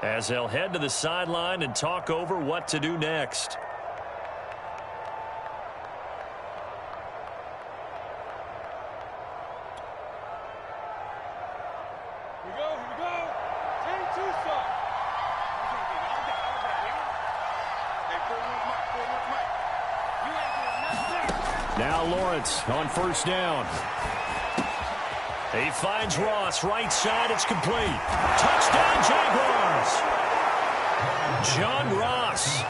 as they'll head to the sideline and talk over what to do next. Now Lawrence on first down. He finds Ross, right side, it's complete. Touchdown, Jaguars! John Ross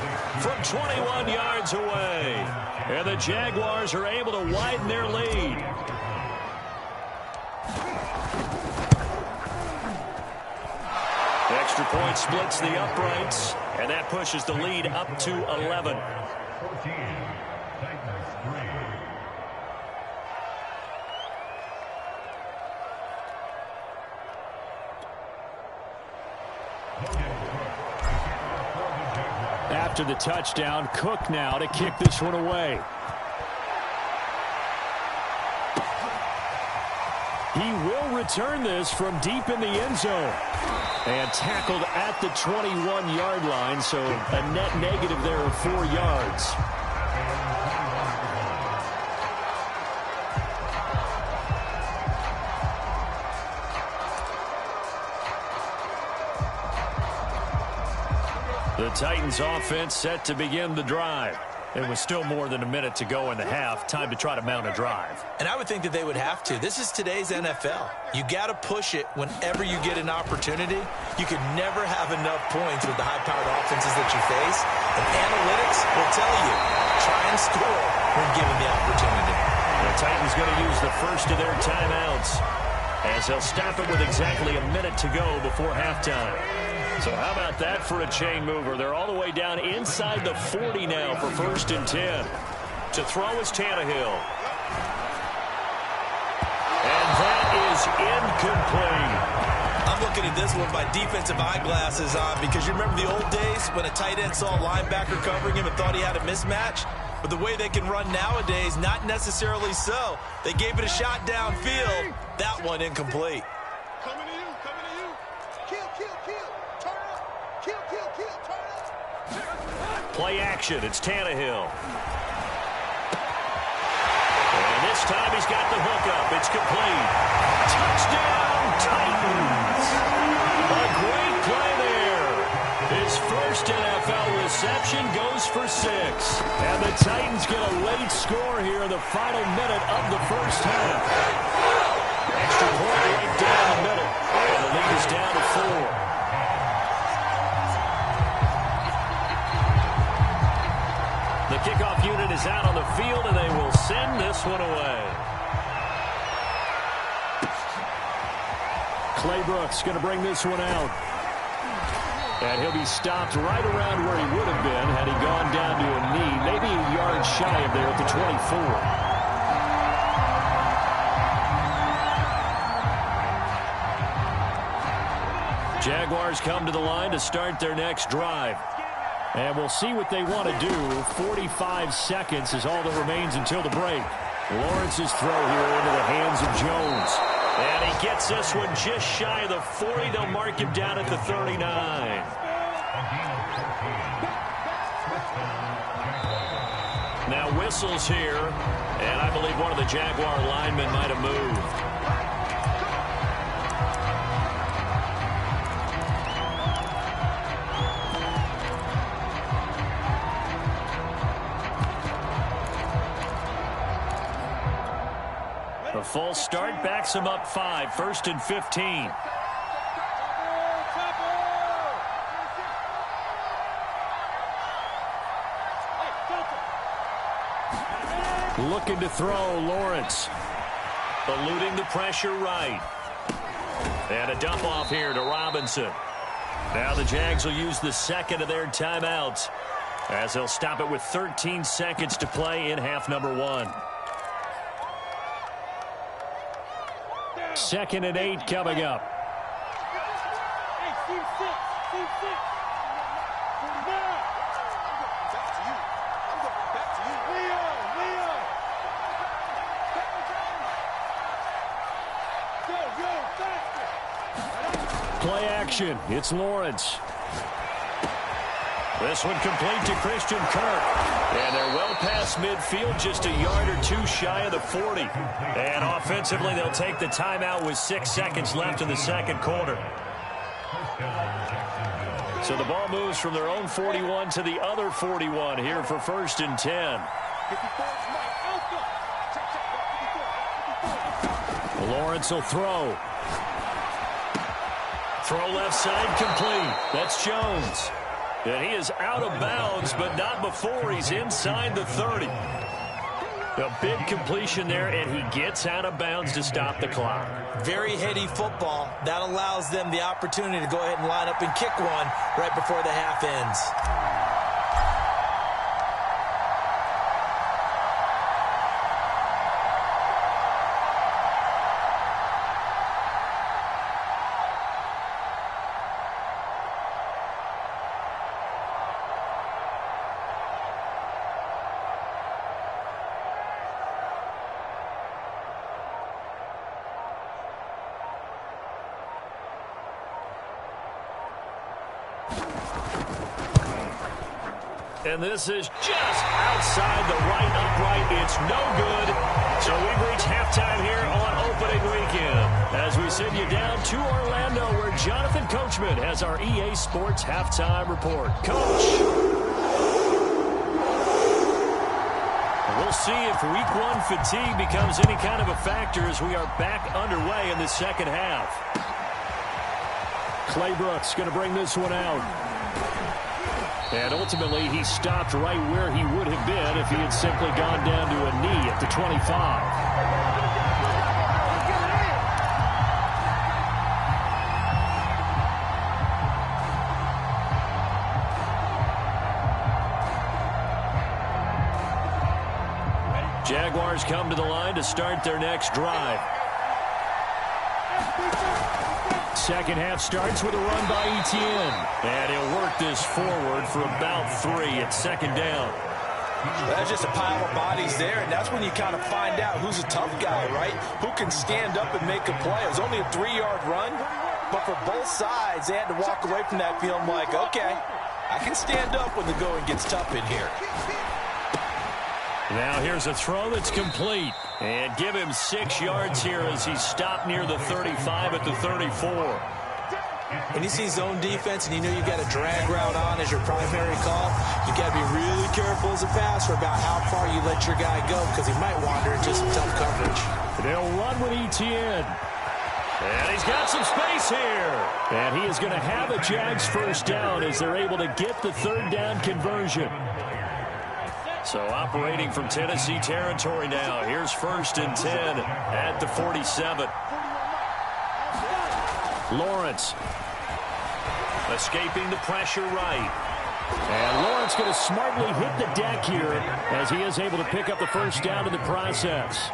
from 21 yards away. And the Jaguars are able to widen their lead. Extra point splits the uprights, and that pushes the lead up to 11. After the touchdown, Cook now to kick this one away. He will return this from deep in the end zone. And tackled at the 21-yard line, so a net negative there of 4 yards. The Titans offense set to begin the drive. It was still more than a minute to go in the half. Time to try to mount a drive. And I would think that they would have to. This is today's NFL. You got to push it whenever you get an opportunity. You could never have enough points with the high-powered offenses that you face. And analytics will tell you, try and score when given the opportunity. The Titans going to use the first of their timeouts, as they'll stop it with exactly a minute to go before halftime. So how about that for a chain mover? They're all the way down inside the 40 now for 1st and 10. To throw is Tannehill. And that is incomplete. I'm looking at this one by defensive eyeglasses on, because you remember the old days when a tight end saw a linebacker covering him and thought he had a mismatch? But the way they can run nowadays, not necessarily so. They gave it a shot downfield. That one incomplete. Coming to you, coming to you. Kill, kill, kill. Turn up. Kill, kill, kill. Turn up. Play action. It's Tannehill. And this time he's got the hook up. It's complete. Touchdown, Titans. A great play there. His first NFL reception goes for 6. And the Titans get a late score here in the final minute of the first half. Extra point right down the middle. And the lead is down to 4. The kickoff unit is out on the field, and they will send this one away. Clay Brooks going to bring this one out. And he'll be stopped right around where he would have been had he gone down to a knee, maybe a yard shy of there at the 24. Jaguars come to the line to start their next drive. And we'll see what they want to do. 45 seconds is all that remains until the break. Lawrence's throw here into the hands of Jones. And he gets this one just shy of the 40. They'll mark him down at the 39. Now whistles here. And I believe one of the Jaguar linemen might have moved. A false start backs him up 5. 1st and 15. Looking to throw, Lawrence. Eluding the pressure right. And a dump off here to Robinson. Now the Jags will use the second of their timeouts, as they'll stop it with 13 seconds to play in half number 1. 2nd and 8 coming up. Play action. It's Lawrence. This one complete to Christian Kirk. And they're well past midfield, just a yard or two shy of the 40. And offensively, they'll take the timeout with 6 seconds left in the second quarter. So the ball moves from their own 41 to the other 41 here for 1st and 10. Lawrence will throw. Throw left side complete. That's Jones. And he is out of bounds, but not before he's inside the 30. A big completion there, and he gets out of bounds to stop the clock. Very heady football. That allows them the opportunity to go ahead and line up and kick one right before the half ends. And this is just outside the right upright. It's no good. So we've reached halftime here on opening weekend. As we send you down to Orlando, where Jonathan Coachman has our EA Sports halftime report. Coach. We'll see if week one fatigue becomes any kind of a factor as we are back underway in the second half. Claybrooks going to bring this one out. And ultimately, he stopped right where he would have been if he had simply gone down to a knee at the 25. Jaguars come to the line to start their next drive. Second half starts with a run by Etienne. And he'll work this forward for about 3 at second down. That's just a pile of bodies there, and that's when you kind of find out who's a tough guy, right? Who can stand up and make a play. It was only a 3-yard run, but for both sides, they had to walk away from that feeling like, okay, I can stand up when the going gets tough in here. Now here's a throw that's complete. And give him 6 yards here as he's stopped near the 35 at the 34. When you see zone defense and you know you've got a drag route on as your primary call, you got to be really careful as a passer about how far you let your guy go because he might wander into some tough coverage. They'll run with Etienne. And he's got some space here. And he is going to have a Jags first down as they're able to get the third down conversion. So operating from Tennessee territory now. Here's 1st and 10 at the 47. Lawrence escaping the pressure right. And Lawrence going to smartly hit the deck here as he is able to pick up the first down in the process.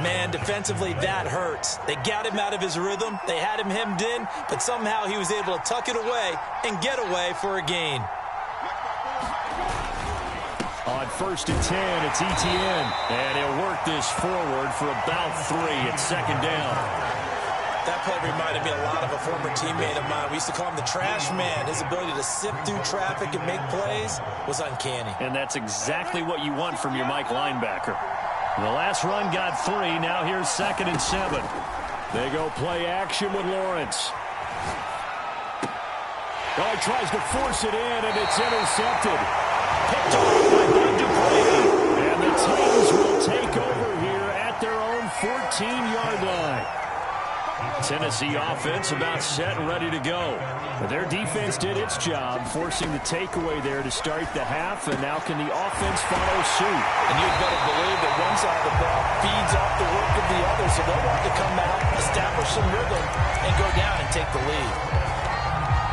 Man, defensively, that hurts. They got him out of his rhythm. They had him hemmed in, but somehow he was able to tuck it away and get away for a gain. On 1st and 10, it's Etienne. And he'll work this forward for about 3 at second down. That play reminded me a lot of a former teammate of mine. We used to call him the trash man. His ability to sift through traffic and make plays was uncanny. And that's exactly what you want from your Mike linebacker. The last run got 3. Now here's 2nd and 7. They go play action with Lawrence. Oh, he tries to force it in, and it's intercepted. Picked off by Bud Dupree. And the Titans will take over here at their own 14-yard line. Tennessee offense about set and ready to go. But their defense did its job, forcing the takeaway there to start the half, and now can the offense follow suit? And you'd better believe that one side of the ball feeds off the work of the other, so they'll want to come out, establish some rhythm, and go down and take the lead.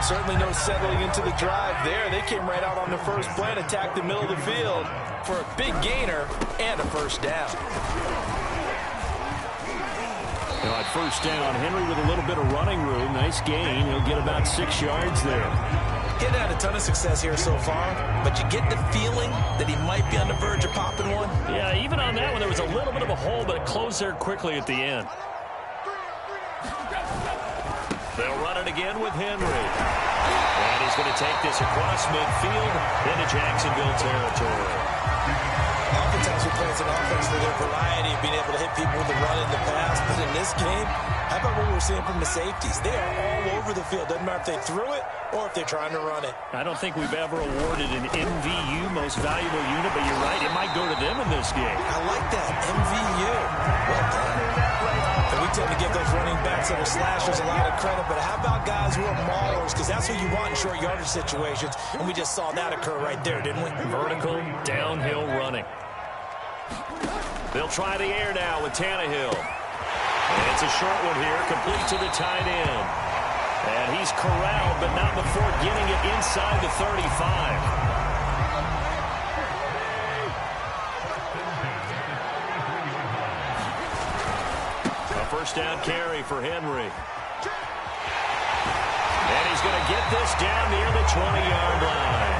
Certainly no settling into the drive there. They came right out on the first play and attacked the middle of the field for a big gainer and a first down. At first down, Henry with a little bit of running room. Nice gain. He'll get about 6 yards there. He hasn't had a ton of success here so far, but you get the feeling that he might be on the verge of popping one. Yeah, even on that one, there was a little bit of a hole, but it closed there quickly at the end. They'll run it again with Henry. And take this across midfield into Jacksonville territory. Oftentimes we play as an offense for their variety of being able to hit people with the run in the pass. But in this game, how about what we're seeing from the safeties? They are all over the field. Doesn't matter if they threw it or if they're trying to run it. I don't think we've ever awarded an MVU, most valuable unit, but you're right, it might go to them in this game. I like that, MVU. Well done. And we tend to give those running backs that are slashers a lot of credit, but how about guys who are maulers? Because that's what you want in short yardage situations, and we just saw that occur right there, didn't we? Vertical, downhill running. They'll try the air now with Tannehill. And it's a short one here, complete to the tight end. And he's corralled, but not before getting it inside the 35. First down carry for Henry. And he's going to get this down near the 20-yard line.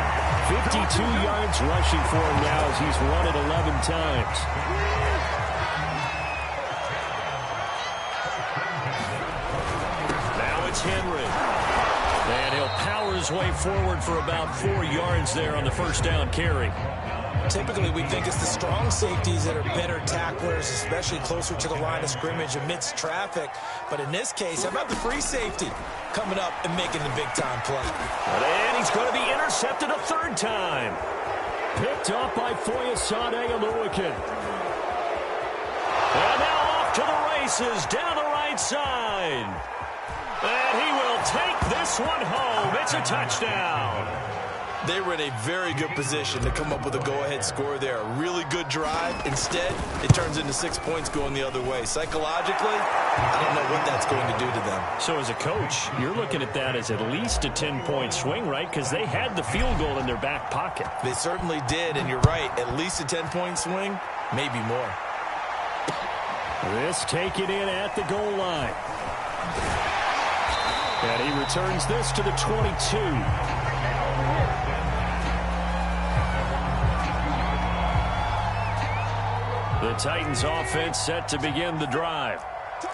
52 yards rushing for him now as he's run it 11 times. Now it's Henry. And he'll power his way forward for about 4 yards there on the first down carry. Typically, we think it's the strong safeties that are better tacklers, especially closer to the line of scrimmage amidst traffic. But in this case, how about the free safety coming up and making the big-time play? And he's going to be intercepted a third time. Picked up by Foyesade Oluwakin. And now off to the races down the right side. And he will take this one home. It's a touchdown. They were in a very good position to come up with a go-ahead score there. A really good drive. Instead, it turns into 6 points going the other way. Psychologically, I don't know what that's going to do to them. So as a coach, you're looking at that as at least a 10-point swing, right? Because they had the field goal in their back pocket. They certainly did, and you're right. At least a 10-point swing, maybe more. This taken in at the goal line. And he returns this to the 22. The Titans offense set to begin the drive.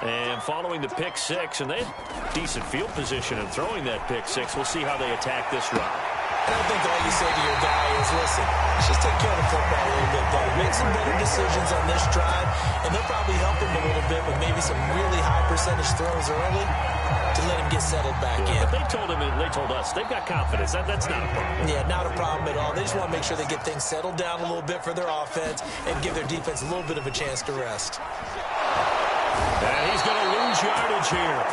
And following the pick six, and they had decent field position in throwing that pick six. We'll see how they attack this run. I don't think all you say to your guy is, listen, let's just take care of the football a little bit better. Make some better decisions on this drive, and they'll probably help him a little bit with maybe some really high percentage throws early to let him get settled back in. But they told us, they've got confidence. That's not a problem. Yeah, not a problem at all. They just want to make sure they get things settled down a little bit for their offense and give their defense a little bit of a chance to rest. And he's going to lose yardage here,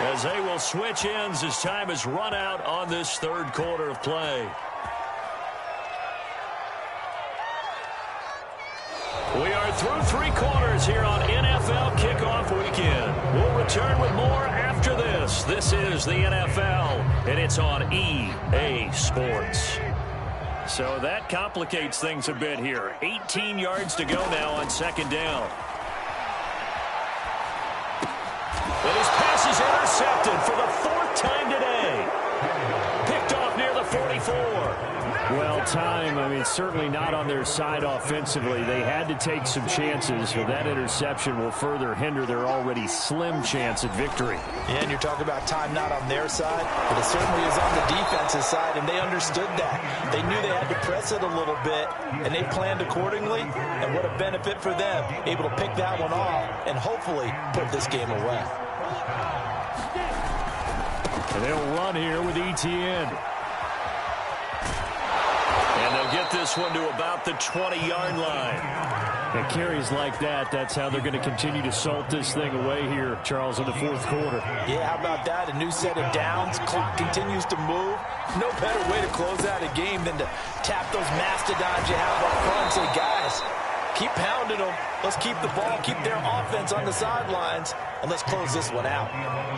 as they will switch ends as time has run out on this third quarter of play. We are through 3 quarters here on NFL Kickoff Weekend. We'll return with more after this. This is the NFL, and it's on EA Sports. So that complicates things a bit here. 18 yards to go now on second down. And his pass is intercepted for the 4th time today. Picked off near the 44. Well, time, certainly not on their side offensively. They had to take some chances, but that interception will further hinder their already slim chance at victory. Yeah, and you're talking about time not on their side, but it certainly is on the defensive side, and they understood that. They knew they had to press it a little bit, and they planned accordingly, and what a benefit for them, able to pick that one off and hopefully put this game away. And they'll run here with Etienne. And they'll get this one to about the 20-yard line. And carries like that, that's how they're going to continue to salt this thing away here, Charles, in the 4th quarter. Yeah, how about that? A new set of downs. Clock continues to move. No better way to close out a game than to tap those mastodons you have up front and say, guys, keep pounding them. Let's keep the ball, keep their offense on the sidelines, and let's close this one out.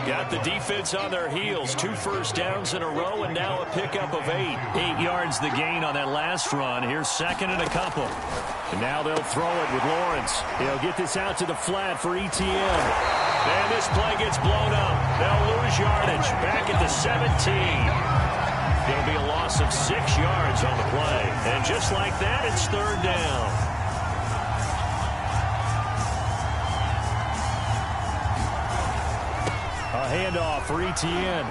Got the defense on their heels. 2 first downs in a row, and now a pickup of 8. 8 yards the gain on that last run. Here's second and a couple. And now they'll throw it with Lawrence. He'll get this out to the flat for Etienne. And this play gets blown up. They'll lose yardage. Back at the 17. It'll be a loss of 6 yards on the play. And just like that, it's third down. A handoff for Etienne.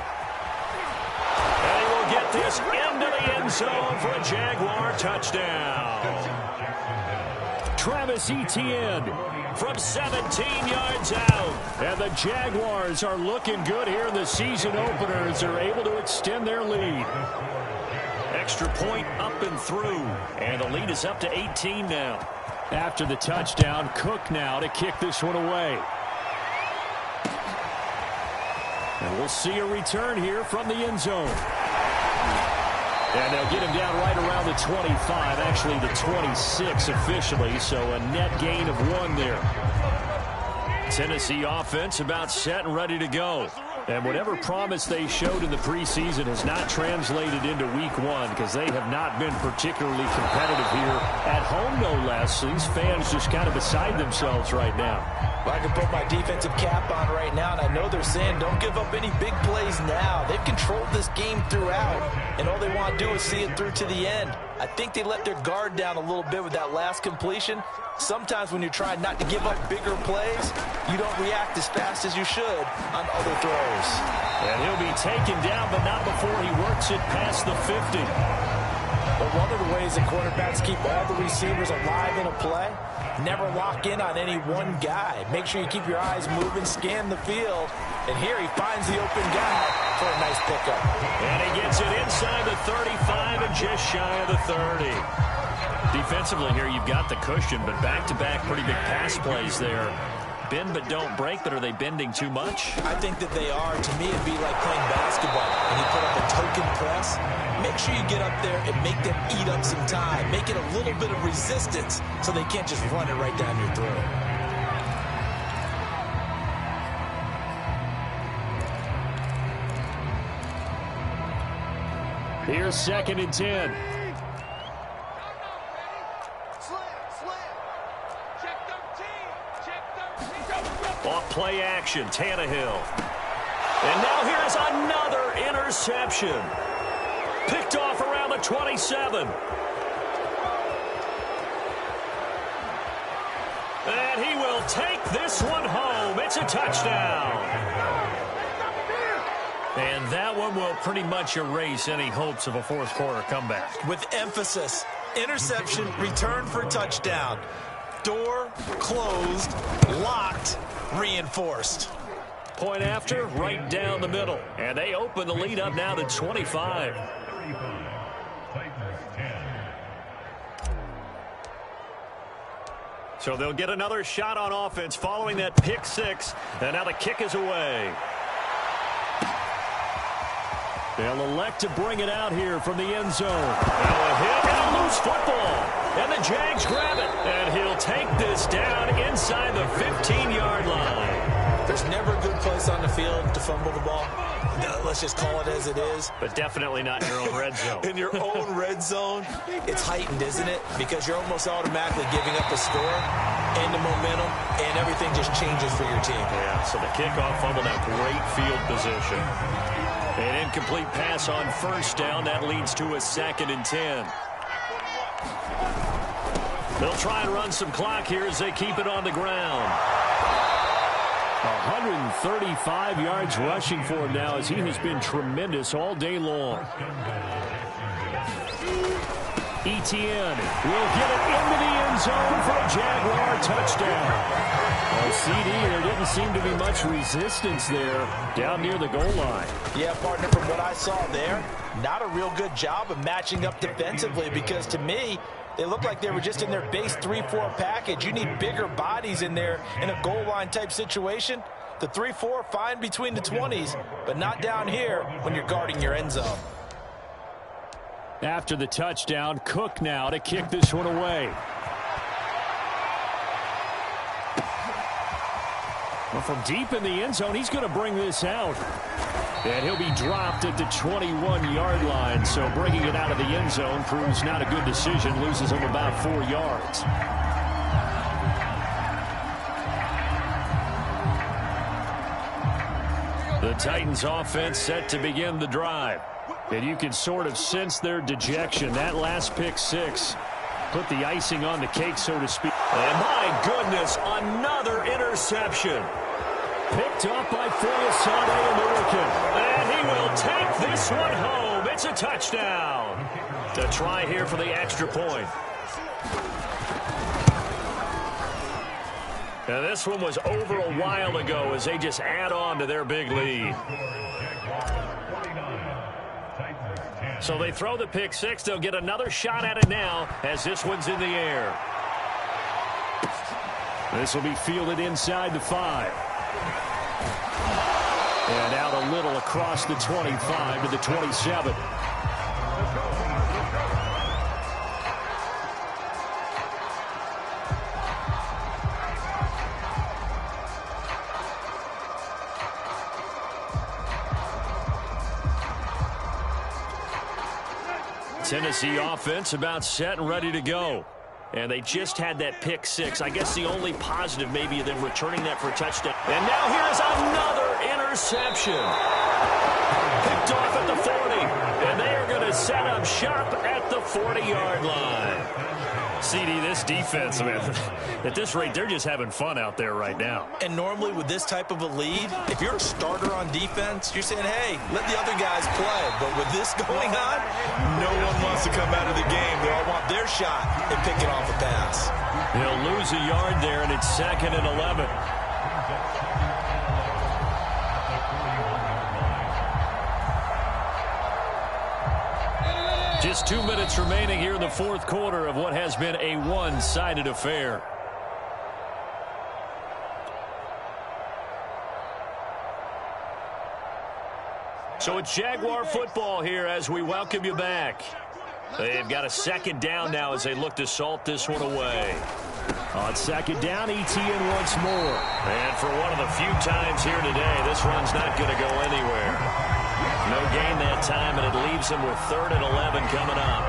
And get this into the end zone for a Jaguar touchdown. Travis Etienne from 17 yards out. And the Jaguars are looking good here in the season opener as they're able to extend their lead. Extra point up and through. And the lead is up to 18 now. After the touchdown, Cook now to kick this one away. And we'll see a return here from the end zone. And they'll get him down right around the 25, actually the 26 officially, so a net gain of 1 there. Tennessee offense about set and ready to go. And whatever promise they showed in the preseason has not translated into week 1 because they have not been particularly competitive here at home, no less. So these fans just kind of beside themselves right now. Well, I can put my defensive cap on right now, and I know they're saying don't give up any big plays now. They've controlled this game throughout, and all they want to do is see it through to the end. I think they let their guard down a little bit with that last completion. Sometimes when you're trying not to give up bigger plays, you don't react as fast as you should on other throws. And he'll be taken down, but not before he works it past the 50. But one of the ways that quarterbacks keep all the receivers alive in a play, never lock in on any one guy. Make sure you keep your eyes moving, scan the field. And here he finds the open guy for a nice pickup. And he gets it inside the 35 and just shy of the 30. Defensively here, you've got the cushion, but back-to-back pretty big pass plays there. Bend but don't break, but are they bending too much? I think that they are. To me, it'd be like playing basketball. When you put up a token press, make sure you get up there and make them eat up some time. Make it a little bit of resistance so they can't just run it right down your throat. Here's 2nd and 10. Off play action, Tannehill. And now here's another interception. Picked off around the 27. And he will take this one home. It's a touchdown. And that one will pretty much erase any hopes of a fourth quarter comeback. With emphasis, interception, return for touchdown. Door closed, locked, reinforced. Point after, right down the middle. And they open the lead up now to 25. So they'll get another shot on offense following that pick 6. And now the kick is away. They'll elect to bring it out here from the end zone. Now a hit and a loose football. And the Jags grab it. And he'll take this down inside the 15-yard line. There's never a good place on the field to fumble the ball. Let's just call it as it is. But definitely not in your own red zone. In your own red zone, it's heightened, isn't it? Because you're almost automatically giving up a score and the momentum, and everything just changes for your team. Yeah, so the kickoff fumble, now great field position. An incomplete pass on first down. That leads to a 2nd and 10. They'll try and run some clock here as they keep it on the ground. 135 yards rushing for him now as he has been tremendous all day long. Etienne will get it into the end zone for a Jaguar touchdown. CD, there didn't seem to be much resistance there down near the goal line. Yeah, partner, from what I saw there, not a real good job of matching up defensively because to me, they look like they were just in their base 3-4 package. You need bigger bodies in there in a goal line type situation. The 3-4, fine between the 20s, but not down here when you're guarding your end zone. After the touchdown, Cook now to kick this one away. Well, from deep in the end zone, he's going to bring this out. And he'll be dropped at the 21-yard line. So bringing it out of the end zone proves not a good decision. Loses him about 4 yards. The Titans offense set to begin the drive. And you can sort of sense their dejection. That last pick 6 put the icing on the cake, so to speak. And my goodness, another interception. picked up by Foyesade American. And he will take this one home. It's a touchdown. To try here for the extra point. Now this one was over a while ago as they just add on to their big lead. So they throw the pick six. They'll get another shot at it now as this one's in the air. This will be fielded inside the 5. And out a little across the 25 to the 27. Tennessee offense about set and ready to go. And they just had that pick six. I guess the only positive maybe of them returning that for a touchdown. And now here's another interception. Picked off at the 40. And they are going to set up shop at the 40-yard line. CD, this defense, man, at this rate, they're just having fun out there right now. And normally with this type of a lead, if you're a starter on defense, you're saying, hey, let the other guys play. But with this going on, no one wants to come out of the game. They all want their shot at picking off a pass. They'll lose a yard there, and it's 2nd and 11. Just 2 minutes remaining here in the fourth quarter of what has been a one-sided affair. So it's Jaguar football here as we welcome you back. They've got a second down now as they look to salt this one away. On second down, ETN once more. And for one of the few times here today, this run's not going to go anywhere. No gain that time, and it leaves them with 3rd and 11 coming up.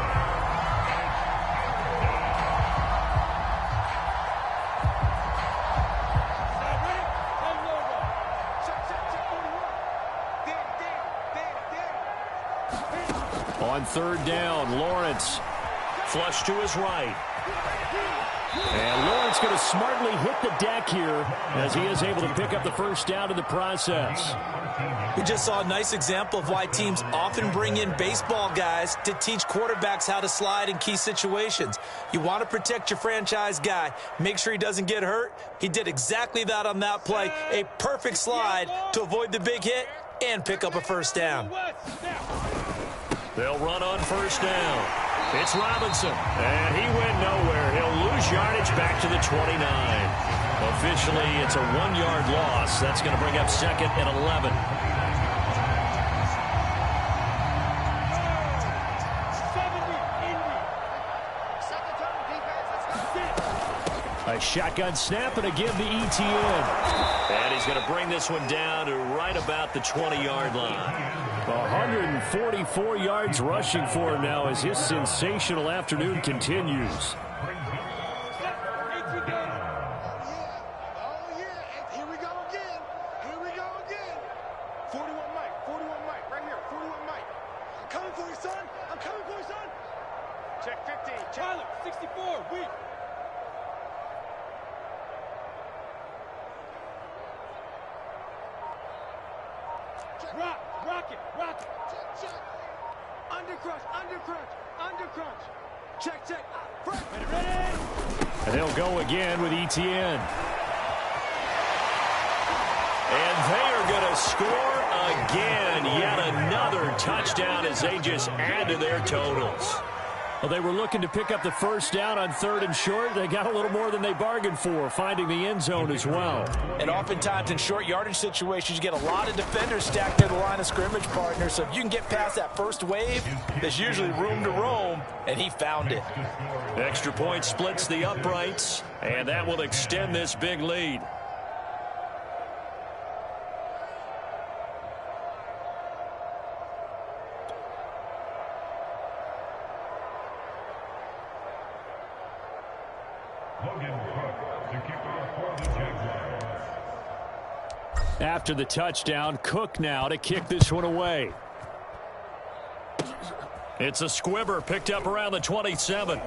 On 3rd down, Lawrence flush to his right. And Lawrence going to smartly hit the deck here as he is able to pick up the first down in the process. We just saw a nice example of why teams often bring in baseball guys to teach quarterbacks how to slide in key situations. You want to protect your franchise guy. Make sure he doesn't get hurt. He did exactly that on that play. A perfect slide to avoid the big hit and pick up a first down. They'll run on first down. It's Robinson, and he went nowhere. He'll lose yardage back to the 29. Officially, it's a 1-yard loss. That's going to bring up 2nd and 11. A shotgun snap and a give to ETN. And he's going to bring this one down to right about the 20-yard line. 144 yards rushing for him now as his sensational afternoon continues. Rock it. Check. Under crunch. Check. Ready. And they'll go again with ETN. And they are going to score again. Yet another touchdown as they just add to their totals. Well, they were looking to pick up the first down on 3rd and short. They got a little more than they bargained for, finding the end zone as well. And oftentimes in short yardage situations, you get a lot of defenders stacked near the line of scrimmage, partner. So if you can get past that first wave, there's usually room to roam, and he found it. Extra point splits the uprights, and that will extend this big lead. After the touchdown, Cook now to kick this one away. It's a squibber picked up around the 27.